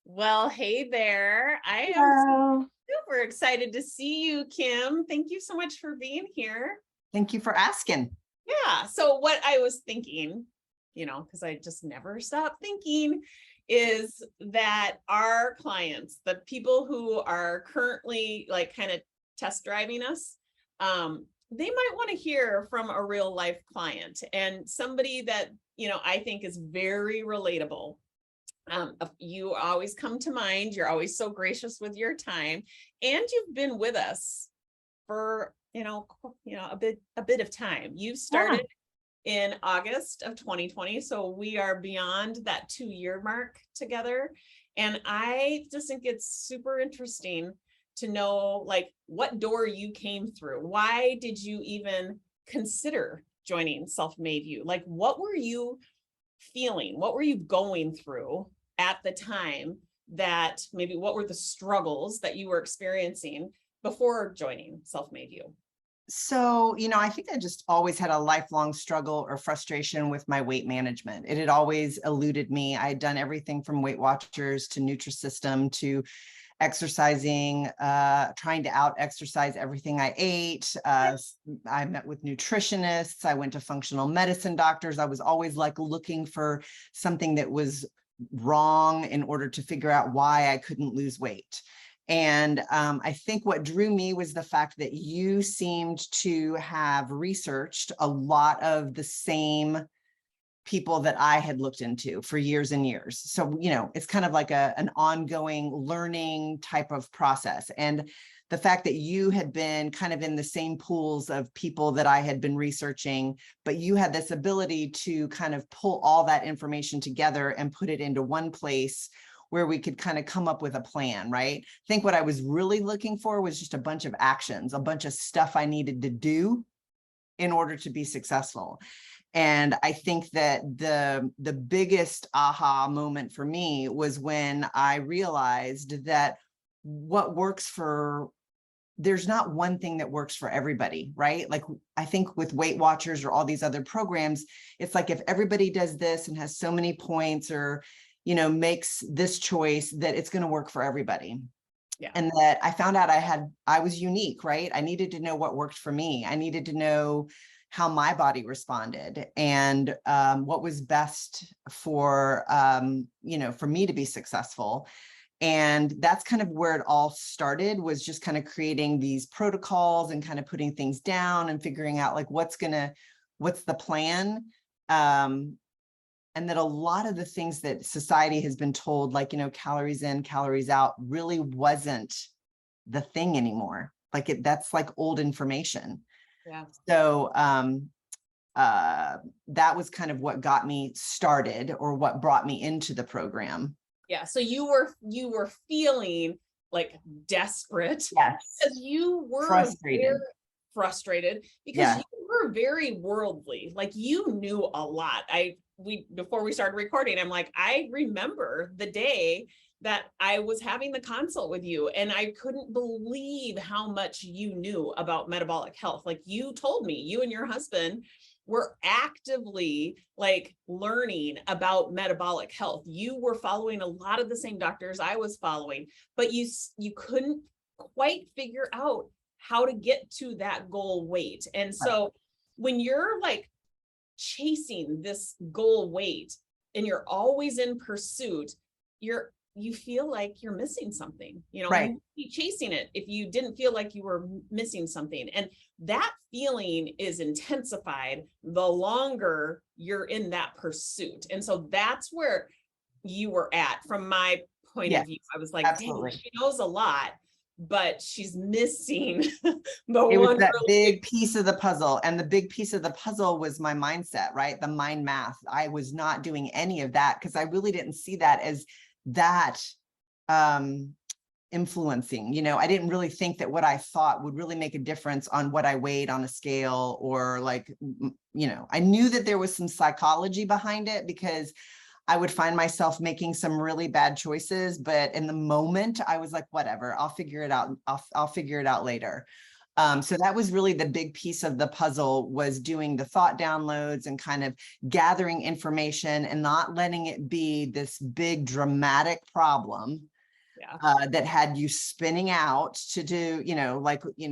Well, hey there. I am Hello. super excited to see you, Kim. Thank you so much for being here. Thank you for asking. Yeah. So, what I was thinking, because I just never stop thinking, is that our clients, the people who are currently like kind of test driving us, they might want to hear from a real life client and somebody that, I think is very relatable. You always come to mind. You're always so gracious with your time, and you've been with us for a bit of time. You Yeah. started in August of 2020, so we are beyond that 2-year mark together. And I just think it's super interesting to know like what door you came through. Why did you even consider joining Self-Made You? Like, what were you feeling? What were you going through at the time? That maybe what were the struggles that you were experiencing before joining Self-Made You? So, I think I just always had a lifelong struggle or frustration with my weight management. It had always eluded me. I had done everything from Weight Watchers to Nutrisystem to exercising, trying to out exercise everything I ate. I met with nutritionists. I went to functional medicine doctors. I was always like looking for something that was wrong in order to figure out why I couldn't lose weight. And I think what drew me was the fact that you seemed to have researched a lot of the same people that I had looked into for years and years. So, it's kind of like an ongoing learning type of process. And the fact that you had been kind of in the same pools of people that I had been researching, but you had this ability to kind of pull all that information together and put it into one place where we could kind of come up with a plan, right? I think what I was really looking for was just a bunch of actions, a bunch of stuff I needed to do in order to be successful. And I think that the biggest aha moment for me was when I realized that there's not one thing that works for everybody, right? Like I think with Weight Watchers or all these other programs, it's like if everybody does this and has so many points or makes this choice, that it's going to work for everybody. Yeah. And that I found out I was unique, right? I needed to know what worked for me. I needed to know how my body responded and what was best for me to be successful. And that's kind of where it all started, was just kind of creating these protocols and kind of putting things down and figuring out like what's the plan. And that a lot of the things that society has been told, like, calories in, calories out, really wasn't the thing anymore. Like that's like old information. Yeah. So that was kind of what got me started, or what brought me into the program. Yeah. So you were feeling like desperate. Yes. Because you were Frustrated. very frustrated because Yeah. you were very worldly. Like you knew a lot. Before we started recording, I'm like, I remember the day that I was having the consult with you, and I couldn't believe how much you knew about metabolic health. Like you told me, you and your husband were actively like learning about metabolic health. You were following a lot of the same doctors I was following, but you couldn't quite figure out how to get to that goal weight. And so when you're like chasing this goal weight and you're always in pursuit, you feel like you're missing something. Right. You be chasing it if you didn't feel like you were missing something. And that feeling is intensified the longer you're in that pursuit. And so that's where you were at from my point of view. I was like, Absolutely. dang, she knows a lot, but she's missing the It was one that really big piece of the puzzle. And the big piece of the puzzle was my mindset, right? The mind math. I was not doing any of that because I really didn't see that as that influencing. I didn't really think that what I thought would really make a difference on what I weighed on a scale, or like, I knew that there was some psychology behind it because I would find myself making some really bad choices, but in the moment I was like, whatever, I'll figure it out. I'll figure it out later. So that was really the big piece of the puzzle, was doing the thought downloads and kind of gathering information and not letting it be this big dramatic problem that had you spinning out to do,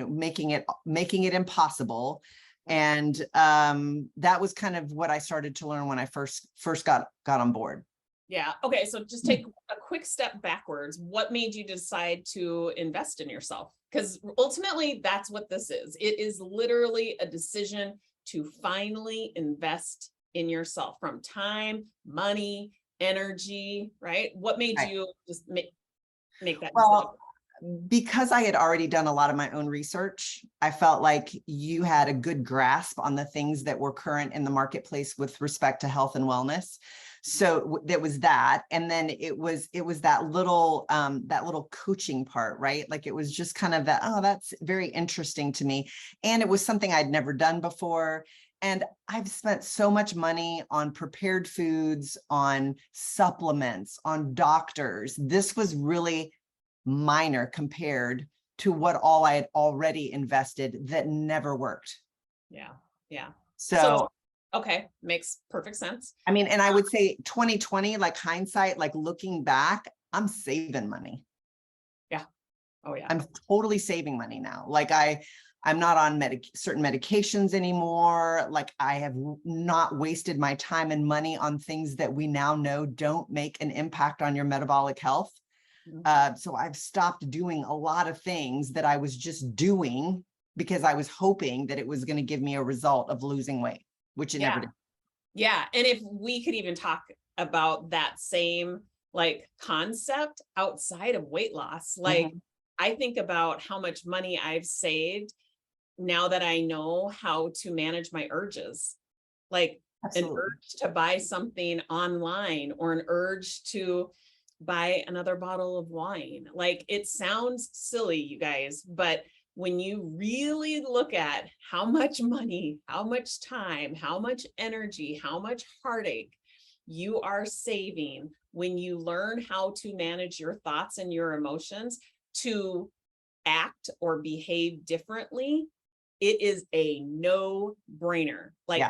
making it impossible. And that was kind of what I started to learn when I first got on board. Yeah. Okay. So just take a quick step backwards. What made you decide to invest in yourself? Because ultimately that's what this is. It is literally a decision to finally invest in yourself, from time, money, energy, right? What made you just make that decision? Because I had already done a lot of my own research, I felt like you had a good grasp on the things that were current in the marketplace with respect to health and wellness. So there was that. And then it was that little coaching part, right? Like it was just kind of that, oh, that's very interesting to me. And it was something I'd never done before. And I've spent so much money on prepared foods, on supplements, on doctors. This was really minor compared to what all I had already invested that never worked. Yeah. Yeah. So okay. Makes perfect sense. I mean, and I would say 2020, like hindsight, like looking back, I'm saving money. Yeah. Oh yeah. I'm totally saving money now. Like I'm not on certain medications anymore. Like I have not wasted my time and money on things that we now know don't make an impact on your metabolic health. So I've stopped doing a lot of things that I was just doing because I was hoping that it was going to give me a result of losing weight, which it never did. Yeah. And if we could even talk about that same like concept outside of weight loss, like I think about how much money I've saved now that I know how to manage my urges, like an urge to buy something online or an urge to buy another bottle of wine. Like it sounds silly, you guys, but when you really look at how much money, how much time, how much energy, how much heartache you are saving when you learn how to manage your thoughts and your emotions to act or behave differently, it is a no-brainer. Like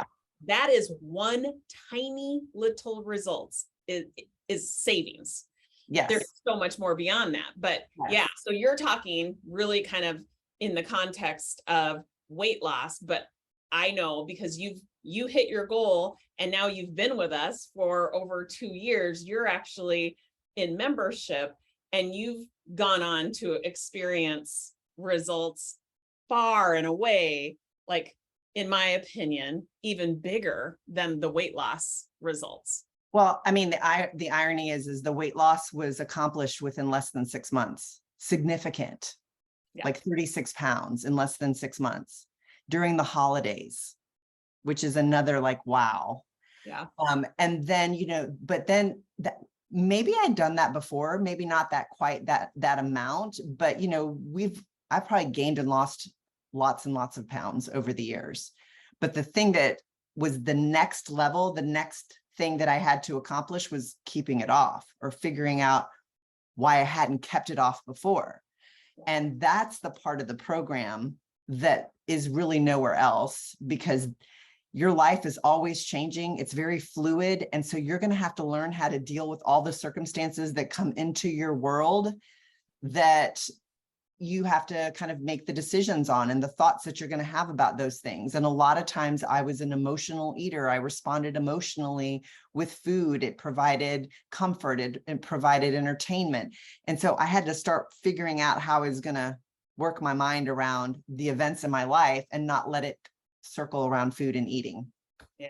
that is one tiny little results is savings. Yes. There's so much more beyond that. But yeah, so you're talking really kind of in the context of weight loss, but I know because you hit your goal and now you've been with us for over 2 years, you're actually in membership and you've gone on to experience results far and away, like in my opinion, even bigger than the weight loss results. Well, I mean, the irony is the weight loss was accomplished within less than 6 months. Significant, like 36 pounds in less than 6 months during the holidays, which is another like, wow. Yeah. And then, but then that maybe I'd done that before, maybe not that quite that amount, but I probably gained and lost lots and lots of pounds over the years. But the thing that was the next level, the next thing that I had to accomplish was keeping it off or figuring out why I hadn't kept it off before. And that's the part of the program that is really nowhere else, because your life is always changing. It's very fluid. And so you're going to have to learn how to deal with all the circumstances that come into your world that you have to kind of make the decisions on and the thoughts that you're going to have about those things. And a lot of times I was an emotional eater. I responded emotionally with food. It provided comfort. It provided entertainment. And so I had to start figuring out how I was going to work my mind around the events in my life and not let it circle around food and eating. Yeah.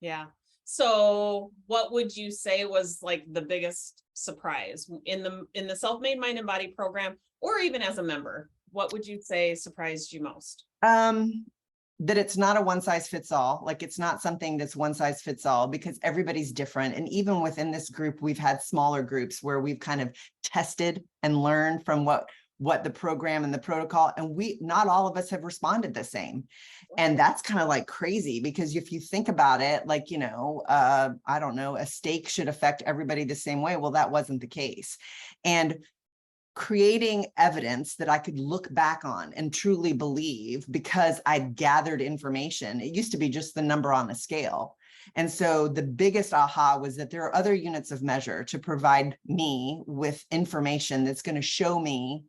Yeah. So what would you say was like the biggest surprise in the Self-Made Mind and Body program, or even as a member? What would you say surprised you most? That it's not a one size fits all. Like it's not something that's one size fits all, because everybody's different. And even within this group, we've had smaller groups where we've kind of tested and learned from what the program and the protocol, and not all of us have responded the same. And that's kind of like crazy, because if you think about it, like, I don't know, a steak should affect everybody the same way. Well, that wasn't the case. And creating evidence that I could look back on and truly believe because I'd gathered information. It used to be just the number on a scale. And so the biggest aha was that there are other units of measure to provide me with information that's going to show me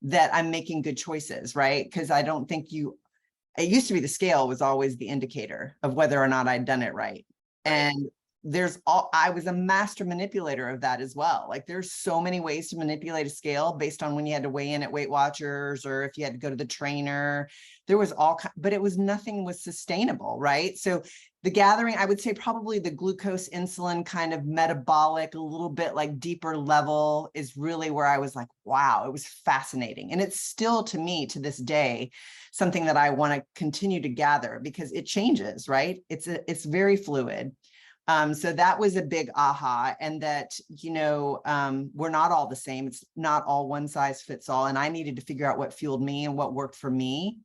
that I'm making good choices, right? Because I don't think it used to be the scale was always the indicator of whether or not I'd done it right. And I was a master manipulator of that as well. Like there's so many ways to manipulate a scale based on when you had to weigh in at Weight Watchers or if you had to go to the trainer. There was but it was nothing was sustainable, right? So the gathering, I would say probably the glucose insulin kind of metabolic, a little bit like deeper level is really where I was like, wow, it was fascinating. And it's still to me to this day, something that I want to continue to gather because it changes, right? It's very fluid. So that was a big aha, and that, we're not all the same. It's not all one size fits all. And I needed to figure out what fueled me and what worked for me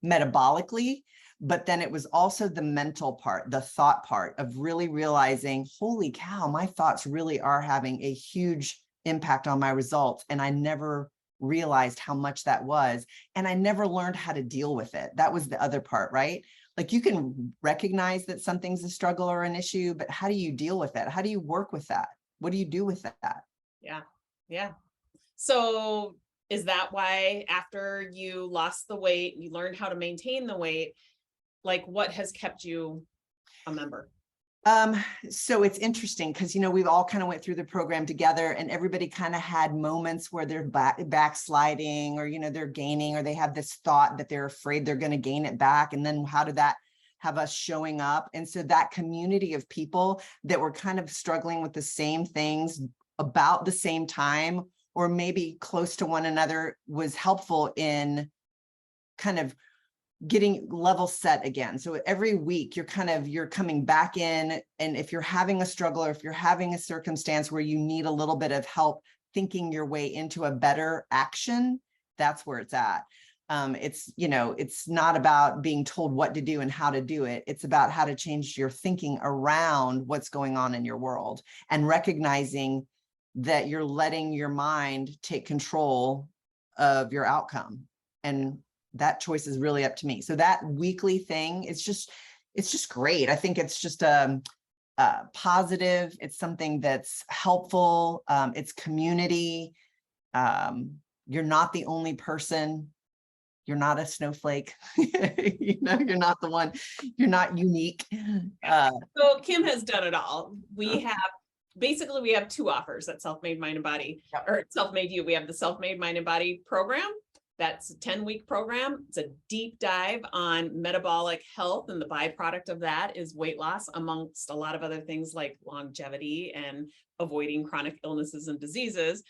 metabolically. But then it was also the mental part, the thought part of really realizing, holy cow, my thoughts really are having a huge impact on my results. And I never realized how much that was. And I never learned how to deal with it. That was the other part, right? Like you can recognize that something's a struggle or an issue, but how do you deal with that? How do you work with that? What do you do with that? Yeah. Yeah. So is that why after you lost the weight, you learned how to maintain the weight, like what has kept you a member? So it's interesting because, we've all kind of went through the program together and everybody kind of had moments where they're backsliding or, they're gaining, or they have this thought that they're afraid they're going to gain it back. And then how did that have us showing up? And so that community of people that were kind of struggling with the same things about the same time, or maybe close to one another, was helpful in kind of getting level set again. So every week you're coming back in. And if you're having a struggle or if you're having a circumstance where you need a little bit of help thinking your way into a better action, that's where it's at. It's not about being told what to do and how to do it. It's about how to change your thinking around what's going on in your world and recognizing that you're letting your mind take control of your outcome. And that choice is really up to me. So that weekly thing, it's just great. I think it's just positive. It's something that's helpful. It's community. You're not the only person. You're not a snowflake. You're not the one. You're not unique. So Kim has done it all. We have two offers at Self-Made Mind and Body, or Self-Made You. We have the Self-Made Mind and Body program. That's a 10-week program. It's a deep dive on metabolic health, and the byproduct of that is weight loss, amongst a lot of other things like longevity and avoiding chronic illnesses and diseases.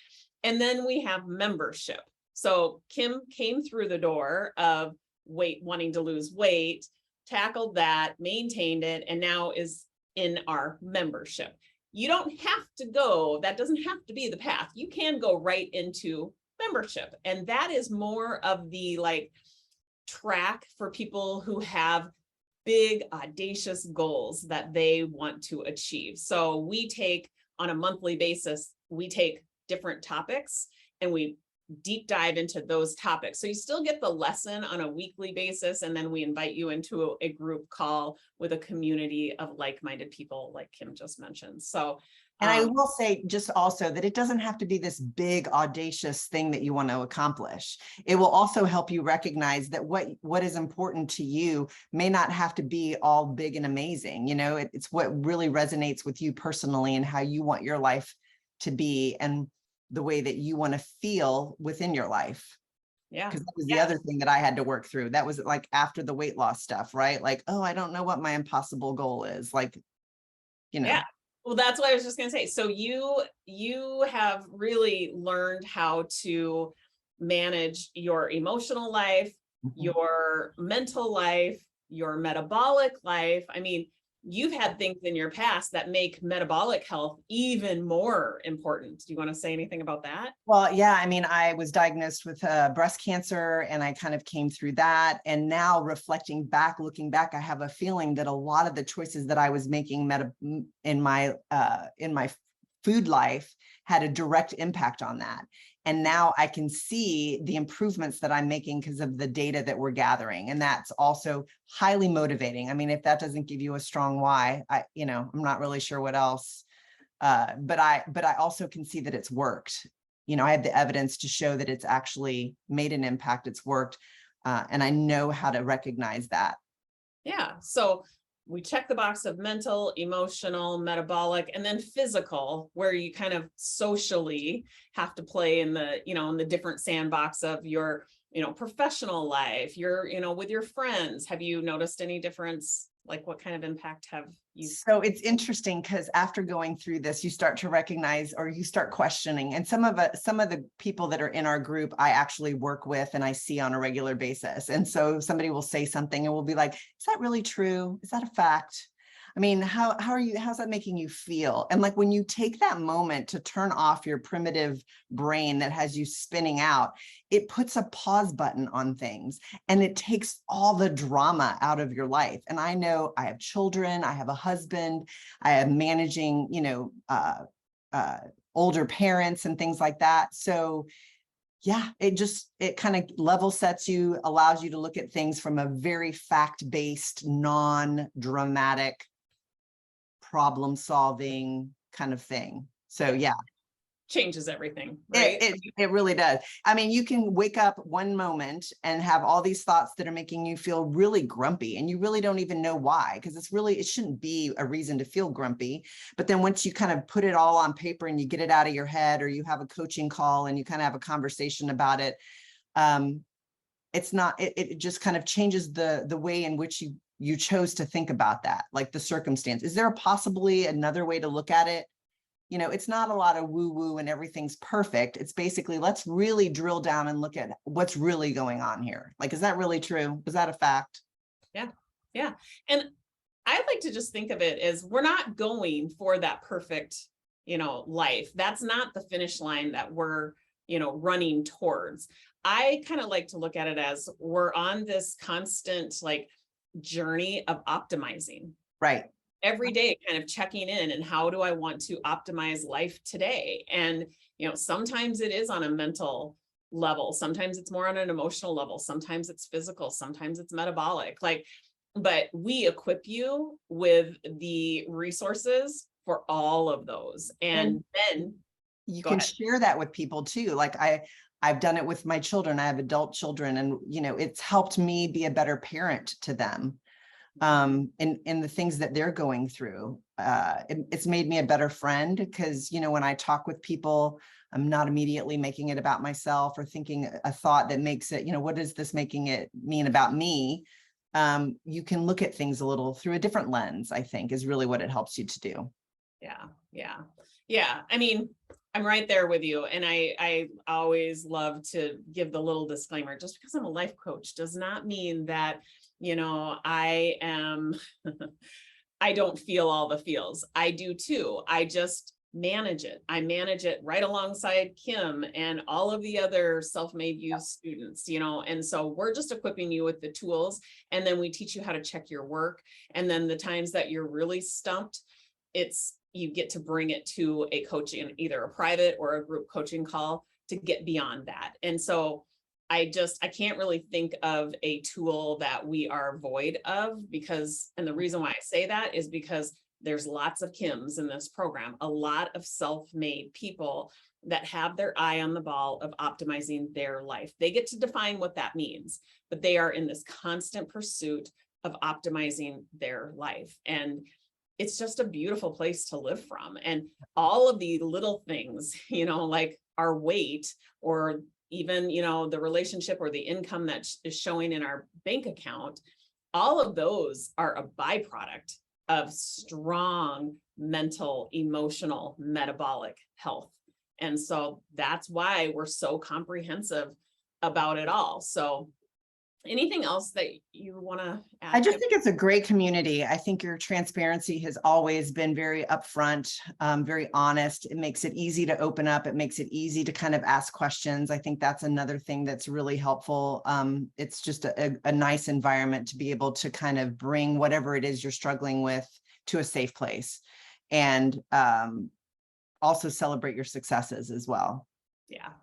And then we have membership. So Kim came through the door of wanting to lose weight, tackled that, maintained it, and now is in our membership. You don't have to go, that doesn't have to be the path. You can go right into membership. And that is more of the track for people who have big, audacious goals that they want to achieve. So we take on a monthly basis, we take different topics and we deep dive into those topics. So you still get the lesson on a weekly basis. And then we invite you into a group call with a community of like-minded people, like Kim just mentioned. So and I will say just also that it doesn't have to be this big, audacious thing that you want to accomplish. It will also help you recognize that what is important to you may not have to be all big and amazing. It's what really resonates with you personally and how you want your life to be and the way that you want to feel within your life. Yeah. Because that was the other thing that I had to work through. That was like after the weight loss stuff, right? Like, oh, I don't know what my impossible goal is. Like, Yeah. Well, that's what I was just going to say. So you have really learned how to manage your emotional life, your mental life, your metabolic life. I mean, you've had things in your past that make metabolic health even more important. Do you want to say anything about that? Well, yeah, I mean, I was diagnosed with breast cancer and I kind of came through that. And now looking back, I have a feeling that a lot of the choices that I was making in my food life had a direct impact on that. And now I can see the improvements that I'm making because of the data that we're gathering. And that's also highly motivating. I mean, if that doesn't give you a strong why, I'm not really sure what else. But I also can see that it's worked. I have the evidence to show that it's actually made an impact, it's worked. And I know how to recognize that. Yeah. So we check the box of mental, emotional, metabolic, and then physical, where you kind of socially have to play in the different sandbox of your, professional life, with your friends. Have you noticed any difference? Like, what kind of impact have you? So it's interesting because after going through this, you start to recognize, or you start questioning. And some of the people that are in our group, I actually work with and I see on a regular basis. And so somebody will say something and we'll be like, is that really true? Is that a fact? I mean, how's that making you feel? And like, when you take that moment to turn off your primitive brain that has you spinning out, it puts a pause button on things and it takes all the drama out of your life. And I know I have children, I have a husband, I am managing, older parents and things like that. So yeah, it kind of level sets you, allows you to look at things from a very fact-based, non-dramatic, problem-solving kind of thing. So yeah, Changes everything, right? it really does. I mean, you can wake up one moment and have all these thoughts that are making you feel really grumpy, and you really don't even know why, because it shouldn't be a reason to feel grumpy. But then once you kind of put it all on paper and you get it out of your head, or you have a coaching call and you kind of have a conversation about it, it just kind of changes the way in which you chose to think about that, like the circumstance. Is there possibly another way to look at it? It's not a lot of woo-woo and everything's perfect. It's basically, let's really drill down and look at what's really going on here. Like, is that really true? Is that a fact? Yeah. Yeah. And I like to just think of it as, we're not going for that perfect, life. That's not the finish line that we're, running towards. I kind of like to look at it as, we're on this constant journey of optimizing. Right. Every day, kind of checking in, and how do I want to optimize life today? And, sometimes it is on a mental level. Sometimes it's more on an emotional level. Sometimes it's physical. Sometimes it's metabolic. But we equip you with the resources for all of those. And then you can share that with people too. Like I've done it with my children. I have adult children, and, it's helped me be a better parent to them. In the things that they're going through. It's made me a better friend, because, when I talk with people, I'm not immediately making it about myself or thinking a thought that makes it, what is this making it mean about me? You can look at things a little through a different lens, I think, is really what it helps you to do. Yeah. Yeah. Yeah. I mean, I'm right there with you. And I always love to give the little disclaimer: just because I'm a life coach does not mean that, I am, I don't feel all the feels. I do too. I just manage it. I manage it right alongside Kim and all of the other self-made youth students, and so we're just equipping you with the tools. And then we teach you how to check your work. And then the times that you're really stumped, you get to bring it to a coaching, either a private or a group coaching call, to get beyond that. And so I can't really think of a tool that we are void of, and the reason why I say that is because there's lots of Kims in this program, a lot of self-made people that have their eye on the ball of optimizing their life. They get to define what that means, but they are in this constant pursuit of optimizing their life. And it's just a beautiful place to live from. And all of the little things, like our weight, or even, the relationship or the income that is showing in our bank account, all of those are a byproduct of strong mental, emotional, metabolic health. And so that's why we're so comprehensive about it all. So anything else that you want to add? I just think it's a great community. I think your transparency has always been very upfront, very honest. It makes it easy to open up. It makes it easy to kind of ask questions. I think that's another thing that's really helpful. It's just a nice environment to be able to kind of bring whatever it is you're struggling with to a safe place. And also celebrate your successes as well.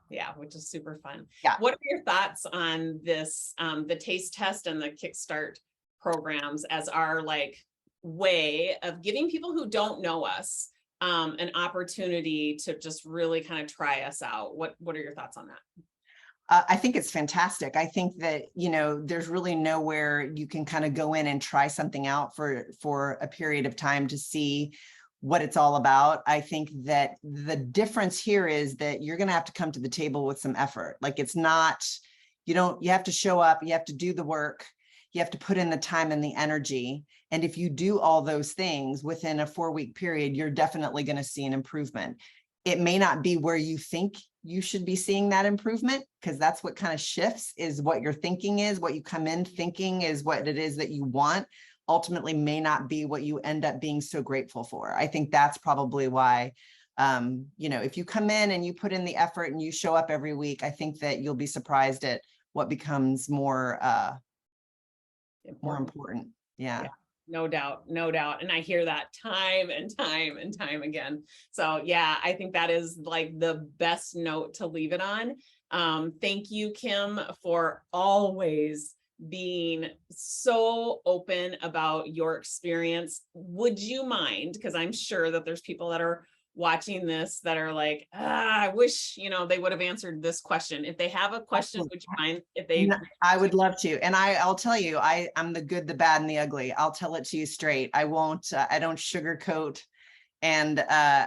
Yeah, which is super fun. Yeah. What are your thoughts on this, the taste test and the Kickstart programs as our like way of giving people who don't know us an opportunity to just really kind of try us out? What are your thoughts on that? I think it's fantastic. I think that, there's really nowhere you can kind of go in and try something out for a period of time to see what it's all about. I think that the difference here is that you're going to have to come to the table with some effort. Like it's not, you have to show up, you have to do the work, you have to put in the time and the energy. And if you do all those things within a 4-week period, you're definitely going to see an improvement. It may not be where you think you should be seeing that improvement, because that's what kind of shifts, is what your thinking is, what you come in thinking is what it is that you want, ultimately may not be what you end up being so grateful for. I think that's probably why, if you come in and you put in the effort and you show up every week, I think that you'll be surprised at what becomes more important. Yeah. No doubt. And I hear that time and time and time again. So yeah, I think that is like the best note to leave it on. Thank you, Kim, for always being so open about your experience. Would you mind, because I'm sure that there's people that are watching this that are like, I wish, they would have answered this question. If they have a question, would you mind if they? I would love to. And I'll tell you, I'm the good, the bad, and the ugly. I'll tell it to you straight. I won't, I don't sugarcoat. And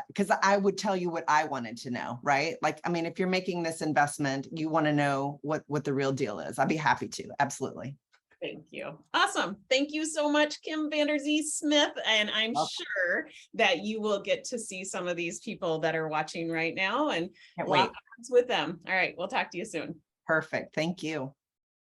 because I would tell you what I wanted to know, right? Like, I mean, if you're making this investment, you want to know what the real deal is. I'd be happy to. Absolutely. Thank you. Awesome. Thank you so much, Kim Vanderzee Smith. And I'm sure that you will get to see some of these people that are watching right now and walk with them. All right. We'll talk to you soon. Perfect. Thank you.